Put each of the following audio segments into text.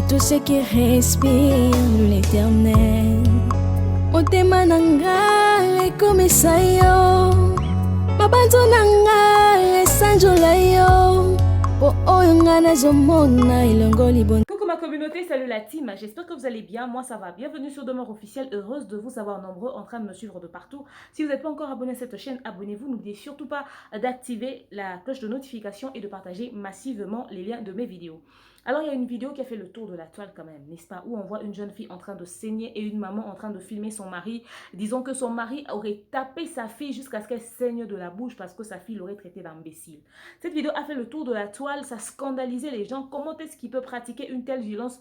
et tout ce qui respire l'éternel. Motema nanga ekomisa yo, mabanzo nanga esanjola yo, po oyo nga nazomona elongo libon. Coucou ma communauté, salut la team, j'espère que vous allez bien, moi ça va. Bienvenue sur Demeure Officielle, heureuse de vous savoir nombreux en train de me suivre de partout. Si vous n'êtes pas encore abonné à cette chaîne, abonnez-vous, n'oubliez surtout pas d'activer la cloche de notification et de partager massivement les liens de mes vidéos. Alors il y a une vidéo qui a fait le tour de la toile quand même, n'est-ce pas, où on voit une jeune fille en train de saigner et une maman en train de filmer son mari. Disons que son mari aurait tapé sa fille jusqu'à ce qu'elle saigne de la bouche parce que sa fille l'aurait traité d'imbécile. Cette vidéo a fait le tour de la toile, ça scandalisait les gens. Comment est-ce qu'il peut pratiquer une telle violence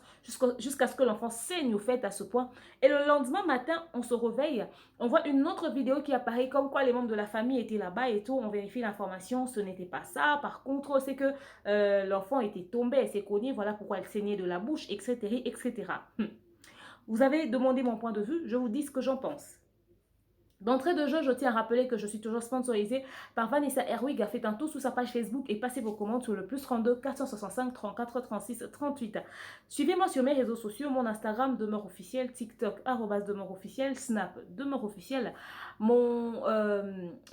jusqu'à ce que l'enfant saigne au fait à ce point? Et le lendemain matin, on se réveille, on voit une autre vidéo qui apparaît comme quoi les membres de la famille étaient là-bas et tout. On vérifie l'information, ce n'était pas ça. Par contre, c'est que l'enfant était tombé, elle s'est cognée, voilà pourquoi elle saignait de la bouche, etc. etc. Vous avez demandé mon point de vue, je vous dis ce que j'en pense. D'entrée de jeu, je tiens à rappeler que je suis toujours sponsorisée par Vanessa Herwig. Faites un tour sur sa page Facebook et passez vos commandes sur le +32 465 34 36 38. Suivez-moi sur mes réseaux sociaux, mon Instagram Demeure Officielle, TikTok @Demeure Officielle, Snap Demeure Officielle. Mon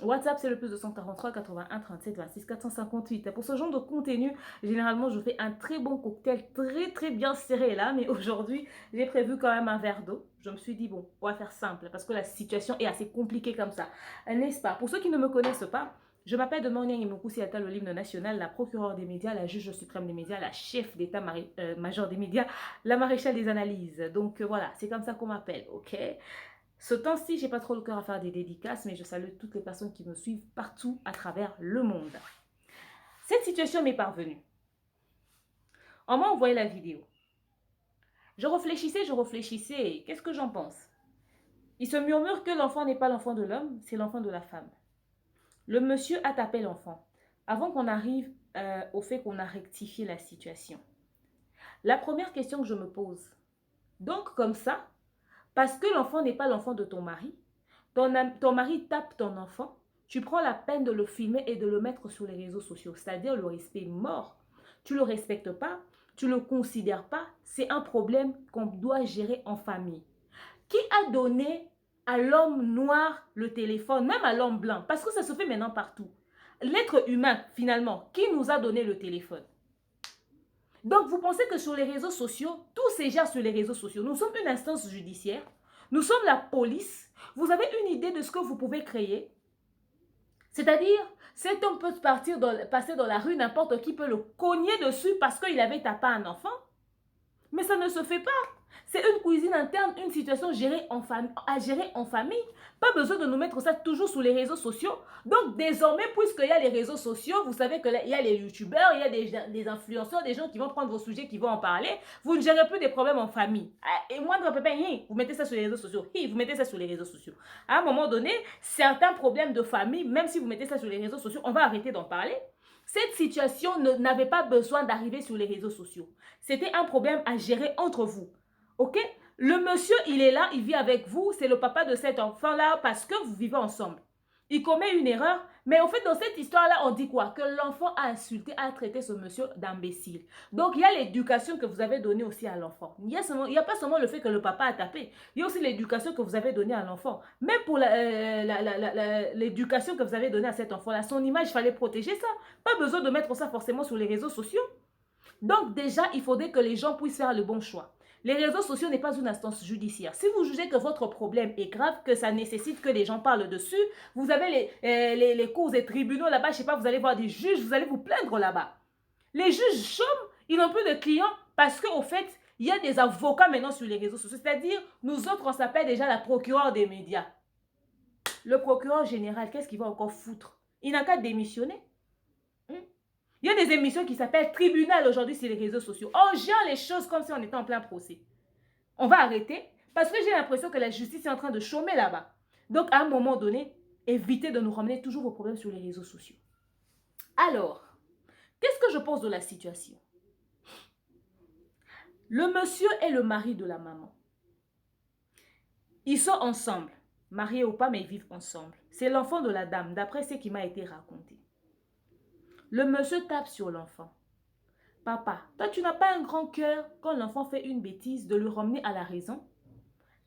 WhatsApp c'est le +243 81 37 26 458. Pour ce genre de contenu, généralement je fais un très bon cocktail très bien serré là, mais aujourd'hui j'ai prévu quand même un verre d'eau. Je me suis dit, bon, on va faire simple parce que la situation est assez compliquée comme ça. N'est-ce pas? Pour ceux qui ne me connaissent pas, je m'appelle Demoniang Imokusiata, le l'hymne national, la procureure des médias, la juge suprême des médias, la chef d'état-major des médias, la maréchale des analyses. Donc voilà, c'est comme ça qu'on m'appelle, ok? Ce temps-ci, j'ai pas trop le cœur à faire des dédicaces, mais je salue toutes les personnes qui me suivent partout à travers le monde. Cette situation m'est parvenue. On m'a envoyé la vidéo. Je réfléchissais, qu'est-ce que j'en pense? Il se murmure que l'enfant n'est pas l'enfant de l'homme, c'est l'enfant de la femme. Le monsieur a tapé l'enfant. Avant qu'on arrive au fait qu'on a rectifié la situation. La première question que je me pose, donc comme ça, parce que l'enfant n'est pas l'enfant de ton mari, ton mari tape ton enfant, tu prends la peine de le filmer et de le mettre sur les réseaux sociaux, c'est-à-dire le respect mort. Tu ne le respectes pas, tu ne le considères pas, c'est un problème qu'on doit gérer en famille. Qui a donné à l'homme noir le téléphone, même à l'homme blanc? Parce que ça se fait maintenant partout. L'être humain, finalement, qui nous a donné le téléphone? Donc, vous pensez que sur les réseaux sociaux, tout se gère sur les réseaux sociaux. Nous sommes une instance judiciaire, nous sommes la police. Vous avez une idée de ce que vous pouvez créer? C'est-à-dire, cet homme peut passer dans la rue, n'importe qui peut le cogner dessus parce qu'il avait tapé un enfant. Mais ça ne se fait pas. C'est une cuisine interne, une situation à gérer en famille. Pas besoin de nous mettre ça toujours sur les réseaux sociaux. Donc désormais, puisqu'il y a les réseaux sociaux, vous savez qu'il y a les youtubeurs, il y a des influenceurs, des gens qui vont prendre vos sujets, qui vont en parler. Vous ne gérez plus des problèmes en famille. Et moindre pépin, vous mettez ça sur les réseaux sociaux. Vous mettez ça sur les réseaux sociaux. À un moment donné, certains problèmes de famille, même si vous mettez ça sur les réseaux sociaux, on va arrêter d'en parler. Cette situation n'avait pas besoin d'arriver sur les réseaux sociaux. C'était un problème à gérer entre vous. Ok? Le monsieur, il est là, il vit avec vous, c'est le papa de cet enfant-là parce que vous vivez ensemble. Il commet une erreur, mais en fait, dans cette histoire-là, on dit quoi? Que l'enfant a insulté, a traité ce monsieur d'imbécile. Donc, il y a l'éducation que vous avez donnée aussi à l'enfant. Il n'y a pas seulement le fait que le papa a tapé, il y a aussi l'éducation que vous avez donnée à l'enfant. Même pour l'éducation que vous avez donnée à cet enfant-là, son image, il fallait protéger ça. Pas besoin de mettre ça forcément sur les réseaux sociaux. Donc, déjà, il faudrait que les gens puissent faire le bon choix. Les réseaux sociaux n'est pas une instance judiciaire. Si vous jugez que votre problème est grave, que ça nécessite que les gens parlent dessus, vous avez les cours et tribunaux là-bas, je sais pas, vous allez voir des juges, vous allez vous plaindre là-bas. Les juges chôment, ils n'ont plus de clients parce qu'au fait, il y a des avocats maintenant sur les réseaux sociaux. C'est-à-dire, nous autres, on s'appelle déjà la procureure des médias. Le procureur général, qu'est-ce qu'il va encore foutre? Il n'a qu'à démissionner. Il y a des émissions qui s'appellent tribunal aujourd'hui sur les réseaux sociaux. On gère les choses comme si on était en plein procès. On va arrêter parce que j'ai l'impression que la justice est en train de chômer là-bas. Donc, à un moment donné, évitez de nous ramener toujours vos problèmes sur les réseaux sociaux. Alors, qu'est-ce que je pense de la situation? Le monsieur est le mari de la maman. Ils sont ensemble, mariés ou pas, mais ils vivent ensemble. C'est l'enfant de la dame, d'après ce qui m'a été raconté. Le monsieur tape sur l'enfant. Papa, toi, tu n'as pas un grand cœur quand l'enfant fait une bêtise de le ramener à la raison?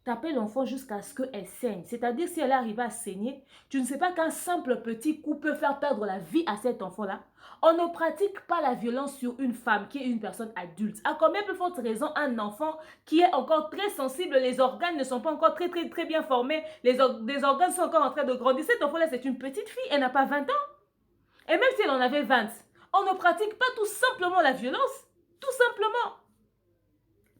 Taper l'enfant jusqu'à ce qu'elle saigne. C'est-à-dire, si elle arrive à saigner, tu ne sais pas qu'un simple petit coup peut faire perdre la vie à cet enfant-là. On ne pratique pas la violence sur une femme qui est une personne adulte. À combien plus forte raison un enfant qui est encore très sensible, les organes ne sont pas encore très bien formés, les organes sont encore en train de grandir. Cet enfant-là, c'est une petite fille, elle n'a pas 20 ans. Et même si elle en avait 20, on ne pratique pas tout simplement la violence. Tout simplement.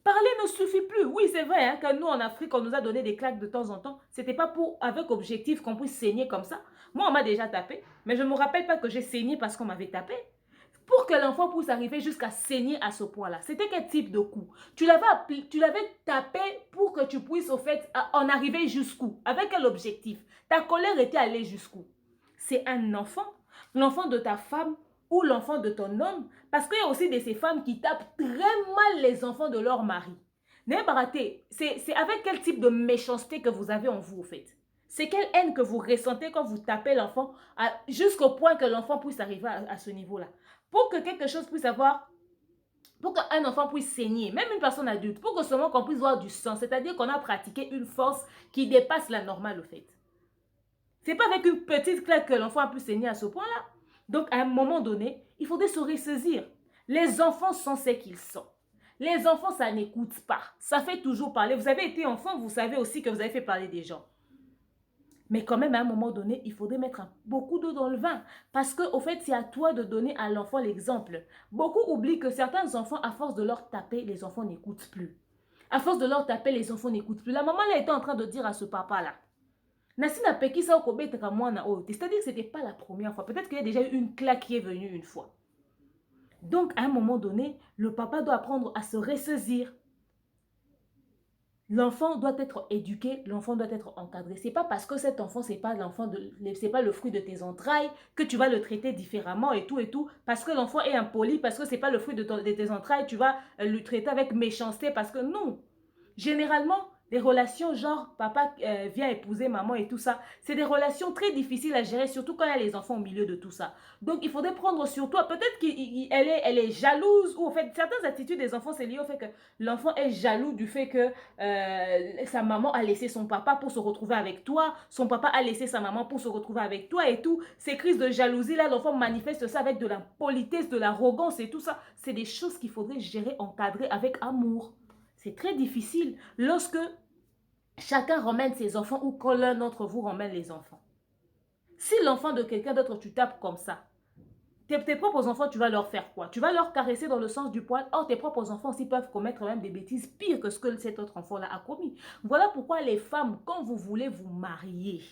Parler ne suffit plus. Oui, c'est vrai hein, que nous, en Afrique, on nous a donné des claques de temps en temps. C'était pas avec objectif qu'on puisse saigner comme ça. Moi, on m'a déjà tapé, mais je ne me rappelle pas que j'ai saigné parce qu'on m'avait tapé. Pour que l'enfant puisse arriver jusqu'à saigner à ce point-là, c'était quel type de coup? Tu l'avais tapé pour que tu puisses, au fait, en arriver jusqu'où? Avec quel objectif? Ta colère était allée jusqu'où? C'est un enfant, l'enfant de ta femme, ou l'enfant de ton homme, parce qu'il y a aussi de ces femmes qui tapent très mal les enfants de leur mari. N'ayez pas raté, c'est avec quel type de méchanceté que vous avez en vous, au fait? C'est quelle haine que vous ressentez quand vous tapez l'enfant jusqu'au point que l'enfant puisse arriver à ce niveau-là? Pour que quelque chose puisse avoir, pour qu'un enfant puisse saigner, même une personne adulte, pour que seulement qu'on puisse voir du sang, c'est-à-dire qu'on a pratiqué une force qui dépasse la normale, au fait. C'est pas avec une petite claque que l'enfant a pu saigner à ce point-là. Donc, à un moment donné, il faudrait se ressaisir. Les enfants sont ce qu'ils sont. Les enfants, ça n'écoute pas. Ça fait toujours parler. Vous avez été enfant, vous savez aussi que vous avez fait parler des gens. Mais quand même, à un moment donné, il faudrait mettre beaucoup d'eau dans le vin. Parce qu'au fait, c'est à toi de donner à l'enfant l'exemple. Beaucoup oublient que certains enfants, à force de leur taper, les enfants n'écoutent plus. À force de leur taper, les enfants n'écoutent plus. La maman, elle était en train de dire à ce papa-là, c'est-à-dire que ce n'était pas la première fois. Peut-être qu'il y a déjà eu une claque qui est venue une fois. Donc, à un moment donné, le papa doit apprendre à se ressaisir. L'enfant doit être éduqué, l'enfant doit être encadré. C'est pas parce que cet enfant, c'est pas le fruit de tes entrailles que tu vas le traiter différemment et tout. Parce que l'enfant est impoli, parce que c'est pas le fruit de tes entrailles, tu vas le traiter avec méchanceté. Parce que non. Généralement, les relations genre papa vient épouser maman et tout ça, c'est des relations très difficiles à gérer, surtout quand il y a les enfants au milieu de tout ça. Donc, il faudrait prendre sur toi. Peut-être qu'elle est jalouse ou en fait, certaines attitudes des enfants, c'est lié au fait que l'enfant est jaloux du fait que sa maman a laissé son papa pour se retrouver avec toi, son papa a laissé sa maman pour se retrouver avec toi et tout. Ces crises de jalousie là, l'enfant manifeste ça avec de l'impolitesse, de l'arrogance et tout ça. C'est des choses qu'il faudrait gérer, encadrer avec amour. C'est très difficile lorsque chacun ramène ses enfants ou quand l'un d'entre vous ramène les enfants. Si l'enfant de quelqu'un d'autre, tu tapes comme ça, tes propres enfants, tu vas leur faire quoi? Tu vas leur caresser dans le sens du poil. Or, tes propres enfants aussi peuvent commettre même des bêtises pires que ce que cet autre enfant-là a commis. Voilà pourquoi les femmes, quand vous voulez vous marier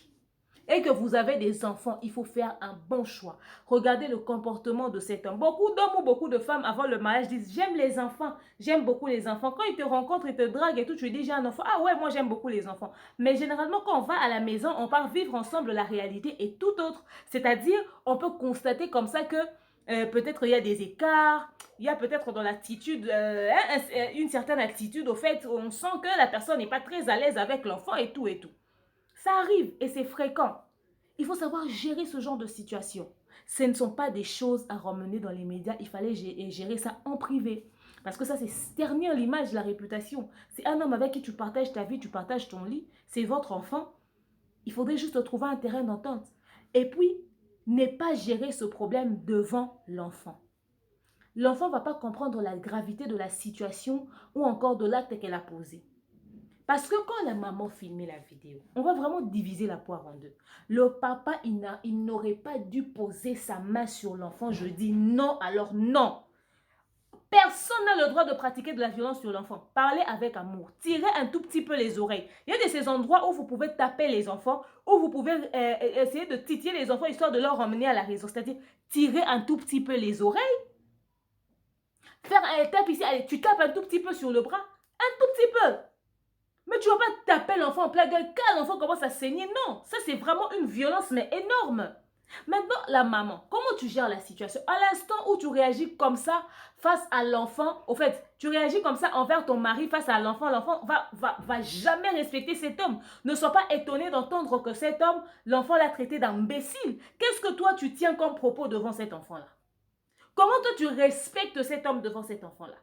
et que vous avez des enfants, il faut faire un bon choix. Regardez le comportement de cet homme. Beaucoup d'hommes ou beaucoup de femmes avant le mariage disent « j'aime les enfants, j'aime beaucoup les enfants ». Quand ils te rencontrent, ils te draguent et tout, tu dis « j'ai un enfant ». Ah ouais, moi j'aime beaucoup les enfants. Mais généralement, quand on va à la maison, on part vivre ensemble la réalité est tout autre. C'est-à-dire, on peut constater comme ça que peut-être il y a des écarts, il y a peut-être dans l'attitude, une certaine attitude au fait, où on sent que la personne n'est pas très à l'aise avec l'enfant et tout. Ça arrive et c'est fréquent. Il faut savoir gérer ce genre de situation. Ce ne sont pas des choses à ramener dans les médias. Il fallait gérer ça en privé. Parce que ça, c'est ternir l'image, la réputation. C'est un homme avec qui tu partages ta vie, tu partages ton lit. C'est votre enfant. Il faudrait juste trouver un terrain d'entente. Et puis, ne pas gérer ce problème devant l'enfant. L'enfant ne va pas comprendre la gravité de la situation ou encore de l'acte qu'elle a posé. Parce que quand la maman filmait la vidéo, on va vraiment diviser la poire en deux. Le papa, il n'aurait pas dû poser sa main sur l'enfant. Je dis non, alors non. Personne n'a le droit de pratiquer de la violence sur l'enfant. Parlez avec amour. Tirez un tout petit peu les oreilles. Il y a de ces endroits où vous pouvez taper les enfants, où vous pouvez essayer de titiller les enfants histoire de leur emmener à la raison. C'est-à-dire tirer un tout petit peu les oreilles. Faire un tape ici, allez, tu tapes un tout petit peu sur le bras. Un tout petit peu. Mais tu ne vas pas taper l'enfant en plein gueule quand l'enfant commence à saigner. Non, ça c'est vraiment une violence mais énorme. Maintenant, la maman, comment tu gères la situation? À l'instant où tu réagis comme ça face à l'enfant, au fait, tu réagis comme ça envers ton mari face à l'enfant, l'enfant va jamais respecter cet homme. Ne sois pas étonné d'entendre que cet homme, l'enfant l'a traité d'imbécile. Qu'est-ce que toi tu tiens comme propos devant cet enfant-là? Comment toi tu respectes cet homme devant cet enfant-là?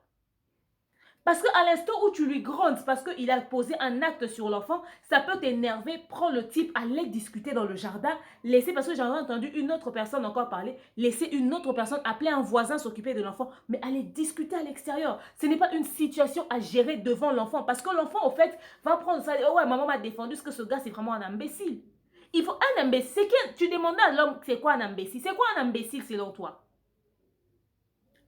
Parce qu'à l'instant où tu lui grondes, parce qu'il a posé un acte sur l'enfant, ça peut t'énerver. Prends le type, allez discuter dans le jardin, laissez, parce que j'en ai entendu une autre personne encore parler, laissez une autre personne, appeler un voisin s'occuper de l'enfant, mais allez discuter à l'extérieur. Ce n'est pas une situation à gérer devant l'enfant, parce que l'enfant, au fait, va prendre ça, oh ouais, maman m'a défendu, parce que ce gars, c'est vraiment un imbécile. Il faut un imbécile. Tu demandais à l'homme, c'est quoi un imbécile? C'est quoi un imbécile selon toi?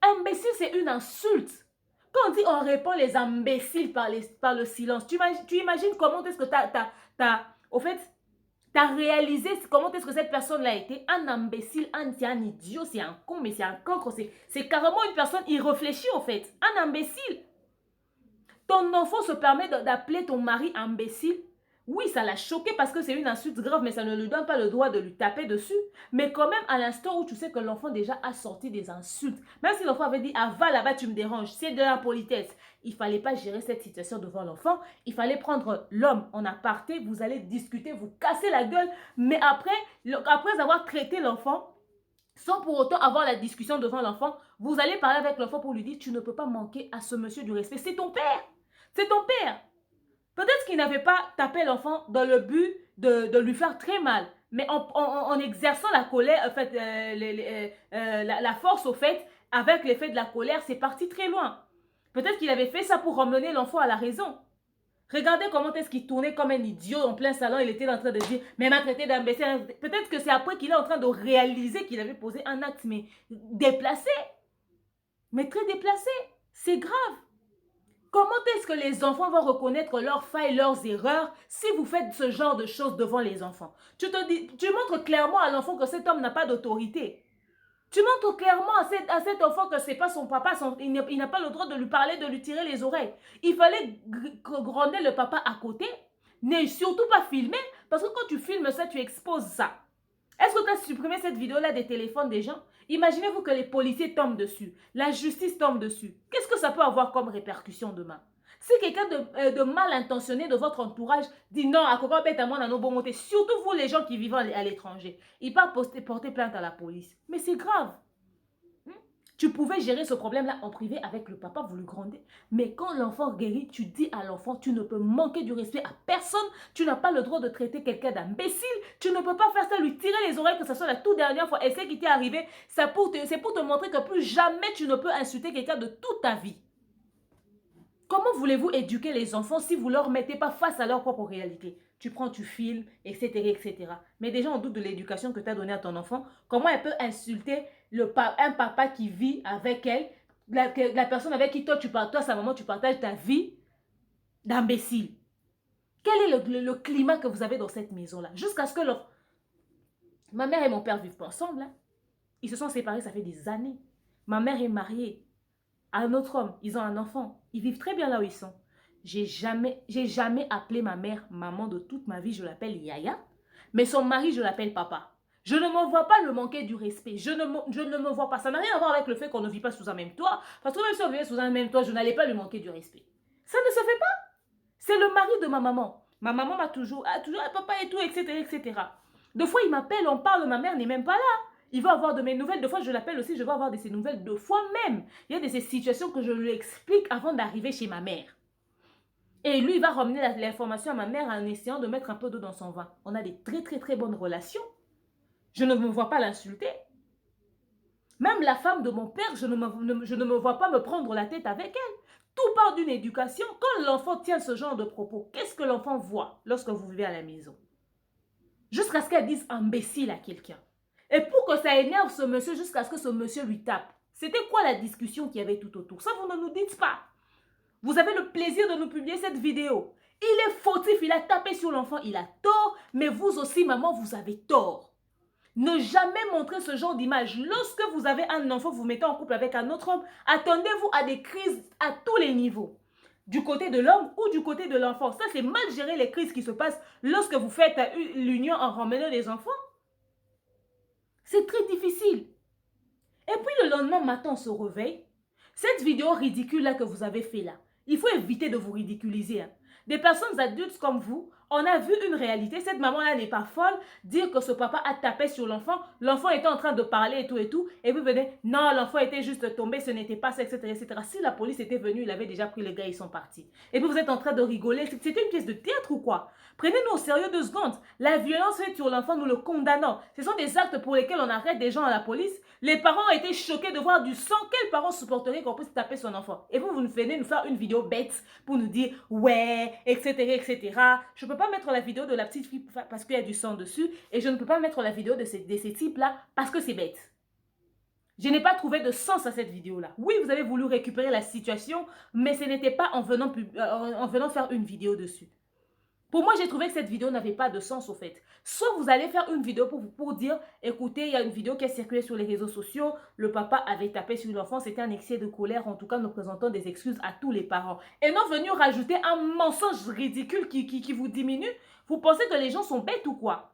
Imbécile, c'est une insulte. Quand on dit on répond les imbéciles par le silence, tu imagines comment est-ce que au fait, tu as réalisé comment est-ce que cette personne-là a été un imbécile, c'est un idiot, c'est un con, mais c'est un cancre, c'est carrément une personne irréfléchie au fait, un imbécile. Ton enfant se permet d'appeler ton mari imbécile. Oui, ça l'a choqué parce que c'est une insulte grave, mais ça ne lui donne pas le droit de lui taper dessus. Mais quand même, à l'instant où tu sais que l'enfant déjà a sorti des insultes, même si l'enfant avait dit « Ah, va là-bas, tu me déranges », c'est de l'impolitesse. Il ne fallait pas gérer cette situation devant l'enfant. Il fallait prendre l'homme en aparté, vous allez discuter, vous casser la gueule. Mais après avoir traité l'enfant, sans pour autant avoir la discussion devant l'enfant, vous allez parler avec l'enfant pour lui dire « Tu ne peux pas manquer à ce monsieur du respect. C'est ton père. C'est ton père. » Peut-être qu'il n'avait pas tapé l'enfant dans le but de lui faire très mal, mais en exerçant la colère, en fait, la force au fait, avec l'effet de la colère, c'est parti très loin. Peut-être qu'il avait fait ça pour ramener l'enfant à la raison. Regardez comment est-ce qu'il tournait comme un idiot en plein salon. Il était en train de dire, mais m'a traité d'imbécile. Peut-être que c'est après qu'il est en train de réaliser qu'il avait posé un acte, mais déplacé. Mais très déplacé. C'est grave. Comment est-ce que les enfants vont reconnaître leurs failles, leurs erreurs si vous faites ce genre de choses devant les enfants? Tu montres clairement à l'enfant que cet homme n'a pas d'autorité. Tu montres clairement à cet enfant que ce n'est pas son papa, il n'a pas le droit de lui parler, de lui tirer les oreilles. Il fallait gronder le papa à côté, ne surtout pas filmer, parce que quand tu filmes ça, tu exposes ça. Est-ce que tu as supprimé cette vidéo-là des téléphones des gens? Imaginez-vous que les policiers tombent dessus, la justice tombe dessus. Qu'est-ce que ça peut avoir comme répercussion demain? Si quelqu'un de mal intentionné de votre entourage dit non, à quoi bête à moi, dans nos bons montés, surtout vous les gens qui vivent à l'étranger, il part porter plainte à la police. Mais c'est grave. Tu pouvais gérer ce problème-là en privé avec le papa, vous le grondez. Mais quand l'enfant guérit, tu dis à l'enfant, tu ne peux manquer du respect à personne. Tu n'as pas le droit de traiter quelqu'un d'imbécile. Tu ne peux pas faire ça, lui tirer les oreilles, que ce soit la toute dernière fois. Et ce qui t'est arrivé, c'est pour te montrer que plus jamais tu ne peux insulter quelqu'un de toute ta vie. Comment voulez-vous éduquer les enfants si vous ne leur mettez pas face à leur propre réalité? Tu prends, tu filmes, etc., etc. Mais déjà, on doute de l'éducation que tu as donnée à ton enfant. Comment elle peut insulter un papa qui vit avec elle, la personne avec qui toi, sa maman, tu partages ta vie d'imbécile? Quel est le climat que vous avez dans cette maison-là? Jusqu'à ce que ma mère et mon père vivent pas ensemble. Hein? Ils se sont séparés, ça fait des années. Ma mère est mariée à un autre homme. Ils ont un enfant. Ils vivent très bien là où ils sont. J'ai jamais appelé ma mère maman de toute ma vie. Je l'appelle Yaya. Mais son mari, je l'appelle papa. Je ne me vois pas le manquer du respect. Je ne me vois pas. Ça n'a rien à voir avec le fait qu'on ne vit pas sous un même toit. Parce que même si on vivait sous un même toit, je n'allais pas lui manquer du respect. Ça ne se fait pas. C'est le mari de ma maman. Ma maman m'a toujours papa et tout, etc., etc. Deux fois, il m'appelle, on parle, ma mère n'est même pas là. Il va avoir de mes nouvelles. Deux fois, je l'appelle aussi, je vais avoir de ses nouvelles. Deux fois même. Il y a de ces situations que je lui explique avant d'arriver chez ma mère. Et lui, il va ramener l'information à ma mère en essayant de mettre un peu d'eau dans son vin. On a des très, très, très bonnes relations. Je ne me vois pas l'insulter. Même la femme de mon père, je ne me vois pas me prendre la tête avec elle. Tout part d'une éducation. Quand l'enfant tient ce genre de propos, qu'est-ce que l'enfant voit lorsque vous vivez à la maison? Jusqu'à ce qu'elle dise imbécile à quelqu'un. Et pour que ça énerve ce monsieur jusqu'à ce que ce monsieur lui tape. C'était quoi la discussion qu'il y avait tout autour? Ça, vous ne nous dites pas. Vous avez le plaisir de nous publier cette vidéo. Il est fautif, il a tapé sur l'enfant, il a tort. Mais vous aussi, maman, vous avez tort. Ne jamais montrer ce genre d'image. Lorsque vous avez un enfant, vous mettez en couple avec un autre homme, attendez-vous à des crises à tous les niveaux. Du côté de l'homme ou du côté de l'enfant. Ça, c'est mal gérer les crises qui se passent lorsque vous faites l'union en ramenant des enfants. C'est très difficile. Et puis le lendemain matin, on se réveille. Cette vidéo ridicule là que vous avez fait là, il faut éviter de vous ridiculiser. Hein. Des personnes adultes comme vous, On a vu une réalité. Cette maman-là n'est pas folle. Dire que ce papa a tapé sur l'enfant. L'enfant était en train de parler et tout et tout. Et vous venez, non, l'enfant était juste tombé, ce n'était pas ça, etc., etc. Si la police était venue, il avait déjà pris le gars, ils sont partis. Et puis vous êtes en train de rigoler. C'était une pièce de théâtre ou quoi? Prenez-nous au sérieux 2 secondes. La violence faite sur l'enfant, nous le condamnons. Ce sont des actes pour lesquels on arrête des gens à la police. Les parents ont été choqués de voir du sang. Quels parents supporteraient qu'on puisse taper son enfant? Et vous venez nous faire une vidéo bête pour nous dire, ouais, etc., etc. Je ne peux pas mettre la vidéo de la petite fille parce qu'il y a du sang dessus. Et je ne peux pas mettre la vidéo de ces types-là parce que c'est bête. Je n'ai pas trouvé de sens à cette vidéo-là. Oui, vous avez voulu récupérer la situation, mais ce n'était pas en venant faire une vidéo dessus. Pour moi, j'ai trouvé que cette vidéo n'avait pas de sens au fait. Soit vous allez faire une vidéo pour dire, écoutez, il y a une vidéo qui a circulé sur les réseaux sociaux, le papa avait tapé sur l'enfant, c'était un excès de colère, en tout cas nous présentons des excuses à tous les parents. Et non venir rajouter un mensonge ridicule qui vous diminue. Vous pensez que les gens sont bêtes ou quoi?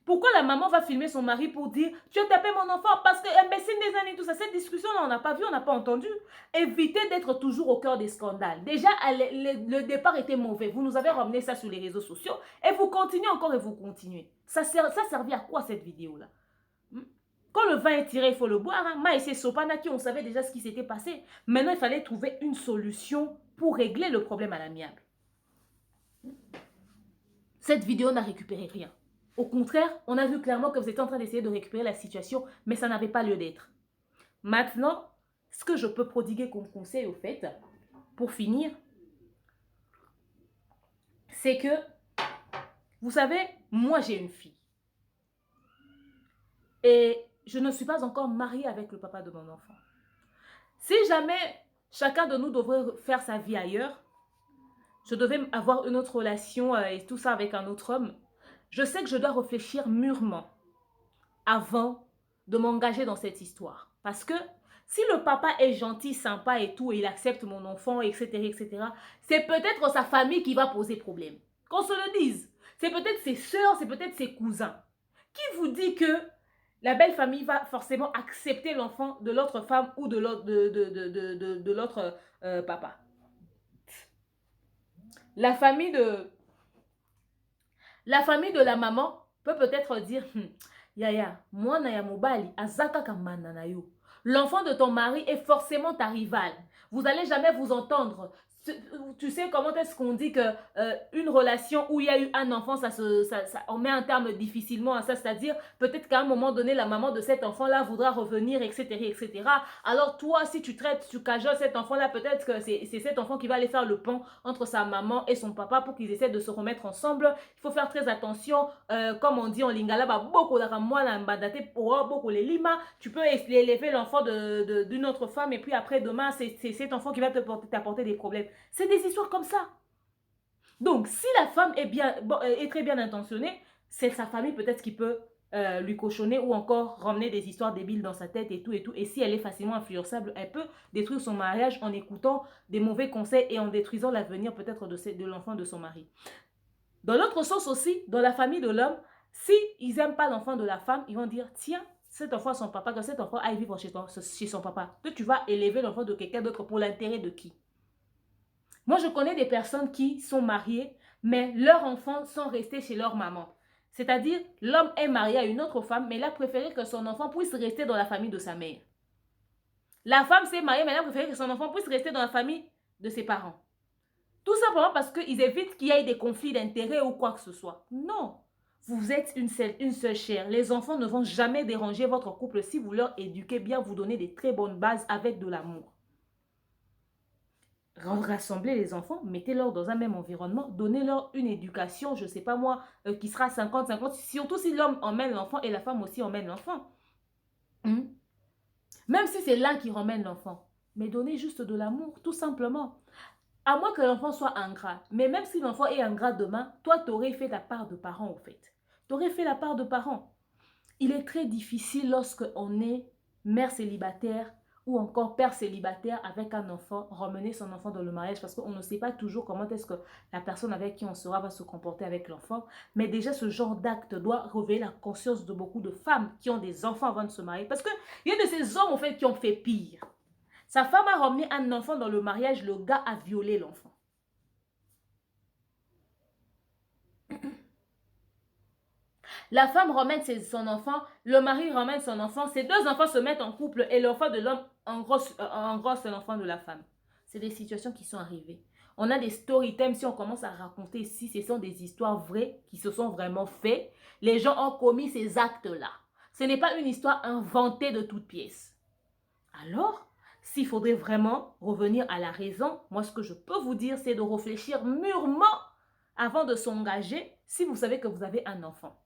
Pourquoi la maman va filmer son mari pour dire « Tu as tapé mon enfant parce que imbécile des années, tout ça ?» Cette discussion-là, on n'a pas vu, on n'a pas entendu. Évitez d'être toujours au cœur des scandales. Déjà, le départ était mauvais. Vous nous avez ramené ça sur les réseaux sociaux et vous continuez encore et vous continuez. Ça servait à quoi cette vidéo-là? Quand le vin est tiré, il faut le boire. Hein? Maïs et Sopanaki, on savait déjà ce qui s'était passé. Maintenant, il fallait trouver une solution pour régler le problème à l'amiable. Cette vidéo n'a récupéré rien. Au contraire, on a vu clairement que vous étiez en train d'essayer de récupérer la situation, mais ça n'avait pas lieu d'être. Maintenant, ce que je peux prodiguer comme conseil au fait, pour finir, c'est que, vous savez, moi j'ai une fille. Et je ne suis pas encore mariée avec le papa de mon enfant. Si jamais chacun de nous devrait faire sa vie ailleurs, je devais avoir une autre relation et tout ça avec un autre homme, je sais que je dois réfléchir mûrement avant de m'engager dans cette histoire. Parce que si le papa est gentil, sympa et tout, et il accepte mon enfant, etc., etc., c'est peut-être sa famille qui va poser problème. Qu'on se le dise. C'est peut-être ses soeurs, c'est peut-être ses cousins. Qui vous dit que la belle famille va forcément accepter l'enfant de l'autre femme ou de l'autre papa? La famille de la maman peut peut-être dire Yaya, moi na ya mobali azaka kamana na yo. L'enfant de ton mari est forcément ta rivale. Vous n'allez jamais vous entendre. Tu sais comment est-ce qu'on dit que une relation où il y a eu un enfant, on met un terme difficilement à ça, c'est-à-dire peut-être qu'à un moment donné, la maman de cet enfant-là voudra revenir, etc., etc. Alors toi, si tu cajoles cet enfant-là, peut-être que c'est cet enfant qui va aller faire le pont entre sa maman et son papa pour qu'ils essaient de se remettre ensemble. Il faut faire très attention, comme on dit en lingala, beaucoup beaucoup les lima. Tu peux élever l'enfant d'une autre femme et puis après demain, c'est cet enfant qui va t'apporter des problèmes. C'est des histoires comme ça. Donc, si la femme est très bien intentionnée, c'est sa famille peut-être qui peut lui cochonner ou encore ramener des histoires débiles dans sa tête et tout et tout. Et si elle est facilement influençable, elle peut détruire son mariage en écoutant des mauvais conseils et en détruisant l'avenir peut-être de l'enfant de son mari. Dans l'autre sens aussi, dans la famille de l'homme, si ils n'aiment pas l'enfant de la femme, ils vont dire, tiens, cet enfant son papa, que cet enfant aille vivre chez son papa. Toi, tu vas élever l'enfant de quelqu'un d'autre pour l'intérêt de qui? Moi, je connais des personnes qui sont mariées, mais leurs enfants sont restés chez leur maman. C'est-à-dire, l'homme est marié à une autre femme, mais il a préféré que son enfant puisse rester dans la famille de sa mère. La femme s'est mariée, mais elle a préféré que son enfant puisse rester dans la famille de ses parents. Tout simplement parce qu'ils évitent qu'il y ait des conflits d'intérêts ou quoi que ce soit. Non. Vous êtes une seule chair. Les enfants ne vont jamais déranger votre couple si vous leur éduquez bien, vous donnez des très bonnes bases avec de l'amour. Rassemblez les enfants, mettez-leur dans un même environnement, donnez-leur une éducation, je ne sais pas moi, qui sera 50-50, surtout si l'homme emmène l'enfant et la femme aussi emmène l'enfant. Même si c'est l'un qui emmène l'enfant, mais donnez juste de l'amour, tout simplement. À moins que l'enfant soit ingrat, mais même si l'enfant est ingrat demain, toi, tu aurais fait la part de parent, au fait. Tu aurais fait la part de parent. Il est très difficile lorsque on est mère célibataire, ou encore père célibataire avec un enfant, ramener son enfant dans le mariage parce qu'on ne sait pas toujours comment est-ce que la personne avec qui on sera va se comporter avec l'enfant. Mais déjà, ce genre d'acte doit réveiller la conscience de beaucoup de femmes qui ont des enfants avant de se marier. Parce qu'il y a de ces hommes, en fait, qui ont fait pire. Sa femme a ramené un enfant dans le mariage, le gars a violé l'enfant. La femme ramène son enfant, le mari ramène son enfant, ces deux enfants se mettent en couple et l'enfant de l'homme, en gros, c'est l'enfant de la femme. C'est des situations qui sont arrivées. On a des story times, si on commence à raconter ici, ce sont des histoires vraies qui se sont vraiment faites. Les gens ont commis ces actes-là. Ce n'est pas une histoire inventée de toutes pièces. Alors, s'il faudrait vraiment revenir à la raison, moi ce que je peux vous dire, c'est de réfléchir mûrement avant de s'engager si vous savez que vous avez un enfant.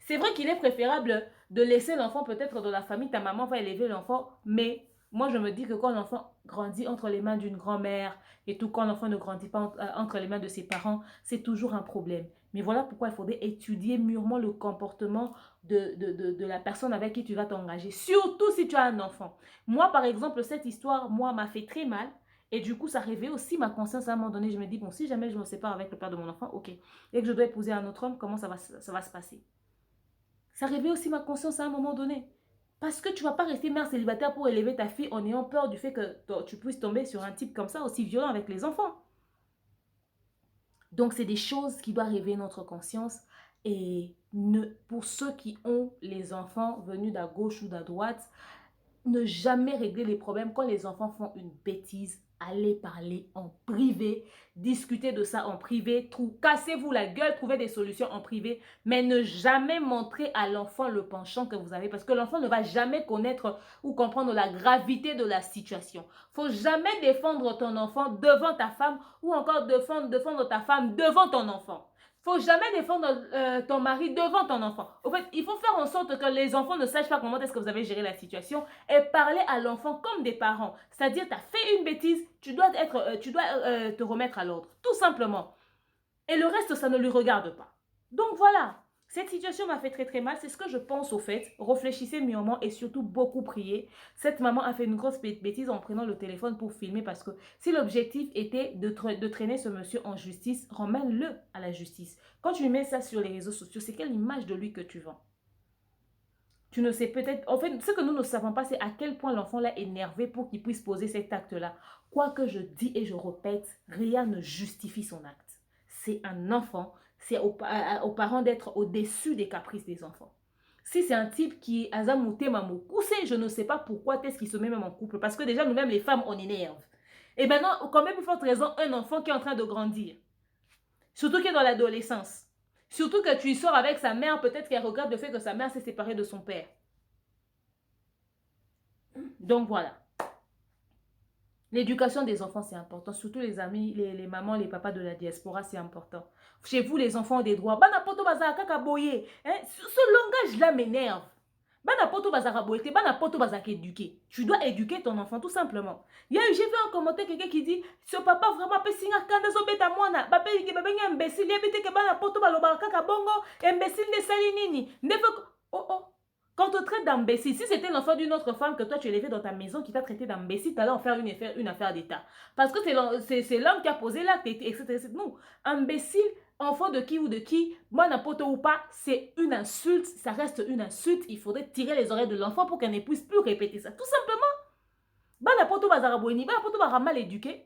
C'est vrai qu'il est préférable de laisser l'enfant peut-être dans la famille, ta maman va élever l'enfant, mais moi je me dis que quand l'enfant grandit entre les mains d'une grand-mère et tout, quand l'enfant ne grandit pas entre les mains de ses parents, c'est toujours un problème. Mais voilà pourquoi il faudrait étudier mûrement le comportement de la personne avec qui tu vas t'engager, surtout si tu as un enfant. Moi par exemple, cette histoire, moi, m'a fait très mal. Et du coup, ça réveille aussi ma conscience à un moment donné. Je me dis, bon, si jamais je me sépare avec le père de mon enfant, ok. Et que je dois épouser un autre homme, comment ça va se passer? Ça réveille aussi ma conscience à un moment donné. Parce que tu ne vas pas rester mère célibataire pour élever ta fille en ayant peur du fait que tu puisses tomber sur un type comme ça, aussi violent avec les enfants. Donc, c'est des choses qui doivent réveiller notre conscience. Et pour ceux qui ont les enfants venus d'à gauche ou d'à droite, ne jamais régler les problèmes quand les enfants font une bêtise. Allez parler en privé, discutez de ça en privé, cassez-vous la gueule, trouvez des solutions en privé, mais ne jamais montrer à l'enfant le penchant que vous avez parce que l'enfant ne va jamais connaître ou comprendre la gravité de la situation. Il ne faut jamais défendre ton enfant devant ta femme ou encore défendre ta femme devant ton enfant. Il ne faut jamais défendre ton mari devant ton enfant. En fait, il faut faire en sorte que les enfants ne sachent pas comment est-ce que vous avez géré la situation et parler à l'enfant comme des parents. C'est-à-dire, tu as fait une bêtise, tu dois te remettre à l'ordre. Tout simplement. Et le reste, ça ne lui regarde pas. Donc voilà. Cette situation m'a fait très très mal, c'est ce que je pense au fait. Réfléchissez mûrement et surtout beaucoup priez. Cette maman a fait une grosse bêtise en prenant le téléphone pour filmer parce que si l'objectif était de traîner ce monsieur en justice, ramène-le à la justice. Quand tu mets ça sur les réseaux sociaux, c'est quelle image de lui que tu vends? Tu ne sais peut-être... En fait, ce que nous ne savons pas, c'est à quel point l'enfant l'a énervé pour qu'il puisse poser cet acte-là. Quoi que je dis et je répète, rien ne justifie son acte. C'est un enfant. C'est aux parents d'être au-dessus des caprices des enfants. Si c'est un type qui est azamouté mamoukoussé, je ne sais pas pourquoi est-ce qu'il se met même en couple. Parce que déjà, nous-mêmes, les femmes, on énerve. Et maintenant, quand même, il faut raison, un enfant qui est en train de grandir. Surtout qui est dans l'adolescence. Surtout que tu y sors avec sa mère, peut-être qu'elle regarde le fait que sa mère s'est séparée de son père. Donc voilà. L'éducation des enfants, c'est important. Surtout les amis, les mamans, les papas de la diaspora, c'est important. Chez vous, les enfants ont des droits. Banapoto bazara kakaboye. Ce langage-là m'énerve. Banapoto bazara boye, banapoto bazara éduquer. Tu dois éduquer ton enfant, tout simplement. J'ai vu un commentaire quelqu'un qui dit ce papa vraiment peut signer quand zo beta mwana. Bapé qui bébé imbécile, yebite que banapoto balobara kakabongo, imbécile ne sali nini. Oh oh. Quand on te traite d'imbécile, si c'était l'enfant d'une autre femme que toi tu élevais dans ta maison qui t'a traité d'imbécile, tu allais en faire une affaire d'État. Parce que c'est l'homme qui a posé l'acte, etc. Non, imbécile, enfant de qui ou de qui, moi n'importe ou pas, c'est une insulte, ça reste une insulte. Il faudrait tirer les oreilles de l'enfant pour qu'elle ne puisse plus répéter ça. Tout simplement. Bah n'importe où bazara boini, bah n'importe où mal éduqué.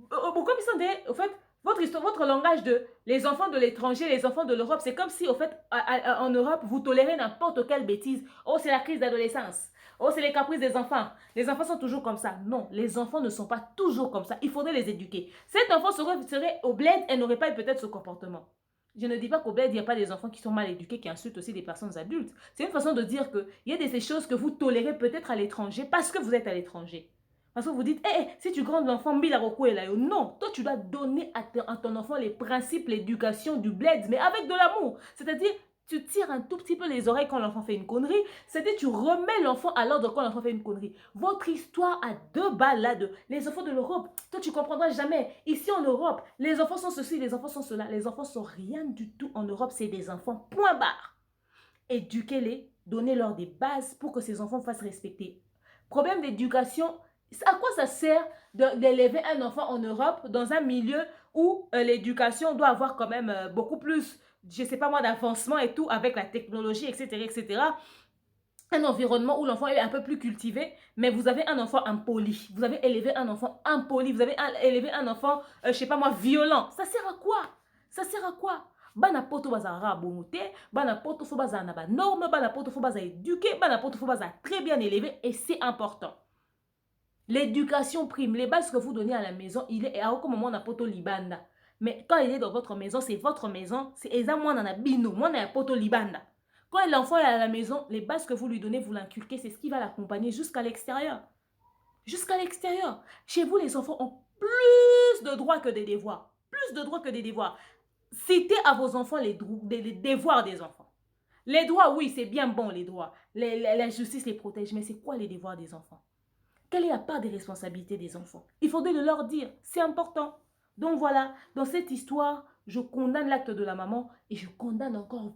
Comme ils sont des, au fait, votre langage de les enfants de l'étranger, les enfants de l'Europe, c'est comme si, au fait, en Europe, vous tolérez n'importe quelle bêtise. Oh, c'est la crise d'adolescence. Oh, c'est les caprices des enfants. Les enfants sont toujours comme ça. Non, les enfants ne sont pas toujours comme ça. Il faudrait les éduquer. Cet enfant serait au bled et n'aurait pas peut-être ce comportement. Je ne dis pas qu'au bled, il n'y a pas des enfants qui sont mal éduqués, qui insultent aussi des personnes adultes. C'est une façon de dire qu'il y a des choses que vous tolérez peut-être à l'étranger parce que vous êtes à l'étranger. Parce que vous dites, hey, si tu grandes l'enfant, non, toi tu dois donner à ton enfant les principes, l'éducation du bled, mais avec de l'amour. C'est-à-dire, tu tires un tout petit peu les oreilles quand l'enfant fait une connerie, c'est-à-dire tu remets l'enfant à l'ordre quand l'enfant fait une connerie. Votre histoire a deux balades. Les enfants de l'Europe, toi tu ne comprendras jamais. Ici en Europe, les enfants sont ceci, les enfants sont cela. Les enfants sont rien du tout en Europe, c'est des enfants, point barre. Éduquez-les, donnez-leur des bases pour que ces enfants fassent respecter. Problème d'éducation. À quoi ça sert d'élever un enfant en Europe dans un milieu où l'éducation doit avoir quand même beaucoup plus, je ne sais pas moi, d'avancement et tout avec la technologie, etc., etc. Un environnement où l'enfant est un peu plus cultivé, mais vous avez un enfant impoli. Vous avez élevé un enfant impoli. Vous avez élevé un enfant, je ne sais pas moi, violent. Ça sert à quoi? Ça sert à quoi? bana poto bazara bongote, bana poto faut bazara na ba norme, bana poto faut bazara éduqué, bana poto faut bazara très bien élevé et c'est important. L'éducation prime, les bases que vous donnez à la maison, il est à aucun moment na poto libanda. Mais quand il est dans votre maison, c'est votre maison, c'est exactement dans la bino, moi na poto libanda. Quand l'enfant est à la maison, les bases que vous lui donnez, vous l'inculquez, c'est ce qui va l'accompagner jusqu'à l'extérieur. Jusqu'à l'extérieur. Chez vous, les enfants ont plus de droits que des devoirs. Plus de droits que des devoirs. Citez à vos enfants les devoirs des enfants. Les droits, oui, c'est bien bon, les droits. La justice les protège, mais c'est quoi les devoirs des enfants? Quelle est la part des responsabilités des enfants? Il faudrait le leur dire, c'est important. Donc voilà, dans cette histoire, je condamne l'acte de la maman et je condamne encore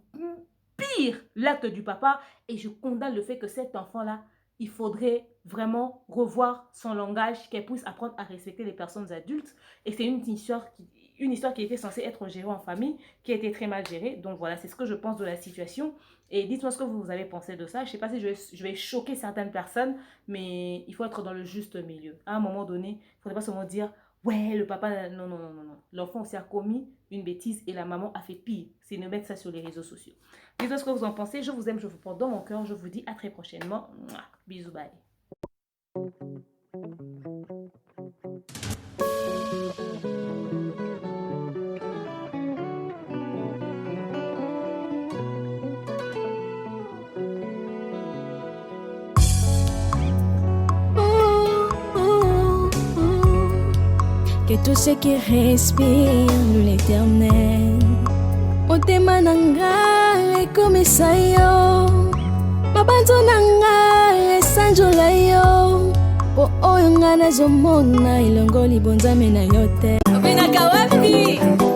pire l'acte du papa et je condamne le fait que cet enfant-là, il faudrait vraiment revoir son langage, qu'elle puisse apprendre à respecter les personnes adultes. Et c'est une histoire qui était censée être gérée en famille, qui a été très mal gérée. Donc voilà, c'est ce que je pense de la situation. Et dites-moi ce que vous avez pensé de ça. Je ne sais pas si je vais choquer certaines personnes, mais il faut être dans le juste milieu. À un moment donné, il ne faudrait pas seulement dire « Ouais, le papa... » Non, non, non, non, non. L'enfant aussi a commis une bêtise et la maman a fait pire. C'est de mettre ça sur les réseaux sociaux. Dites-moi ce que vous en pensez. Je vous aime, je vous porte dans mon cœur. Je vous dis à très prochainement. Bisous, bye. Que tous ceux qui respirent l'Éternel, motema nanga ekomisa yo, mabanzo nanga esanjola yo, po oyo nga nazomona elongo libonzame na yo te. Obenaka wapi?